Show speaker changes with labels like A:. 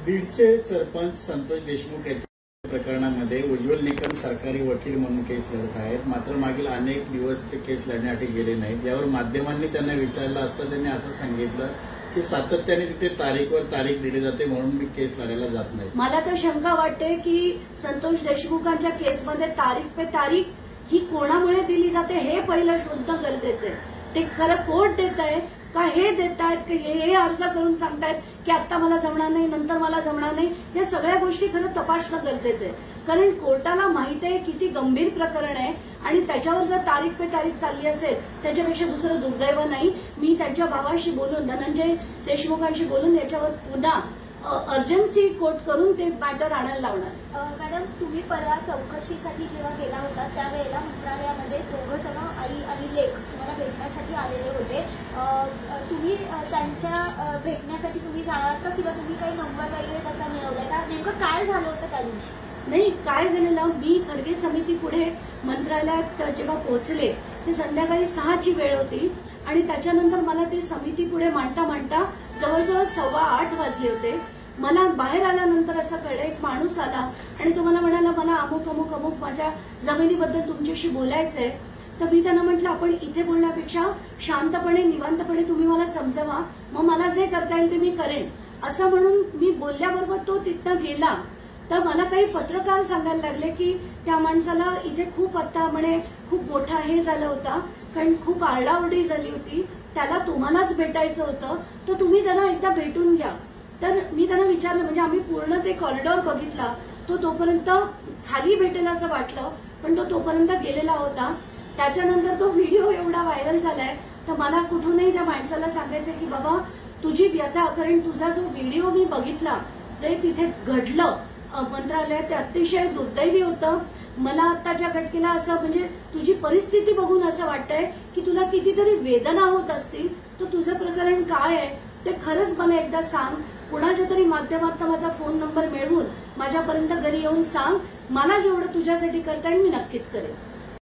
A: बीडचे सरपंच संतोष देशमुख यांच्या प्रकरणामध्ये उज्ज्वल निकम सरकारी वकील म्हणून केस लढत आहेत. मात्र मागील अनेक दिवस ते केस लढण्यासाठी गेले नाहीत. यावर माध्यमांनी त्यांना विचारलं असता त्यांनी असं सांगितलं की सातत्याने तिथे तारीखवर तारीख दिली जाते म्हणून मी केस लढायला जात नाही.
B: मला तर शंका वाटते की संतोष देशमुखांच्या केसमध्ये तारीख पे तारीख ही कोणामुळे दिली जाते हे पहिलं शोधणं गरजेचं आहे. ते खरं कोर्ट देत आहे का हे देत आहेत की हे अर्ज करून सांगतायत की आता मला जमणार नाही नंतर मला जमणार नाही. या सगळ्या गोष्टी खरं तपासणं गरजेचं आहे. कारण कोर्टाला माहित आहे किती गंभीर प्रकरण आहे आणि त्याच्यावर जर तारीख पे तारीख चालली असेल त्याच्यापेक्षा दुसरं दुर्दैव नाही. मी त्यांच्या भावाशी बोलून धनंजय देशमुखांशी बोलून याच्यावर पुन्हा अर्जन्सी कोर्ट करून ते मॅटर आणायला लावणार.
C: मॅडम, तुम्ही परवा चौकशीसाठी जेव्हा गेला होता त्यावेळेला मंत्रालयामध्ये दोघं जण आई आणि लेक तुम्हाला भेटण्यासाठी आलेले होते. तुम्ही त्यांच्या भेटण्यासाठी तुम्ही जाणार का किंवा तुम्ही काही नंबर वगैरे त्याचा मिळवलाय का? नेमकं काय झालं होतं त्या दिवशी?
B: नाही, काय झालेलं, मी खरगे समिती पुढे मंत्रालयात जेव्हा पोहोचले ते संध्याकाळी 6ची वेळ होती आणि त्याच्यानंतर मला ते समिती पुढे मांडता मांडता जवळजवळ 7:15 वाजले होते. मला बाहेर आल्यानंतर असं कळलं एक माणूस आला आणि तो मला म्हणाला मला अमुक अमुक अमुक माझ्या जमिनीबद्दल तुमच्याशी बोलायचंय. तर मी त्यांना म्हटलं आपण इथे बोलण्यापेक्षा शांतपणे निवांतपणे तुम्ही मला समजावा, मग मला जे करता येईल ते मी करेन असं म्हणून मी बोलल्याबरोबर तो तिथनं गेला. तर मला काही पत्रकार सांगायला लागले की त्या माणसाला इथे खूप आता म्हणे खूप मोठा हे झालं होता कारण खूप आरडाओरडी झाली होती, त्याला तुम्हालाच भेटायचं होतं तर तुम्ही त्यांना एकदा भेटून घ्या. तर मी त्यांना विचारलं, म्हणजे आम्ही पूर्ण ते कॉरिडॉर बघितला, तो तोपर्यंत खाली भेटेल असं वाटलं पण तो तोपर्यंत गेलेला होता. त्याच्यानंतर तो व्हिडिओ एवढा व्हायरल झालाय तर मला कुठूनही त्या माणसाला सांगायचं की बाबा तुझी व्यथा, कारण तुझा जो व्हिडिओ मी बघितला जे तिथे घडलं मंत्रालयात ते अतिशय दुर्दैवी होतं. मला आत्ताच्या घटनेला असं म्हणजे तुझी परिस्थिती बघून असं वाटतंय की तुला कितीतरी वेदना होत असतील, तर तुझं प्रकरण काय आहे ते खरंच मला एकदा सांग. कुणाच्या तरी माध्यमातून माझा फोन नंबर मिळवून माझ्यापर्यंत घरी येऊन सांग. मला जेवढं तुझ्यासाठी करता येईल मी नक्कीच करेन.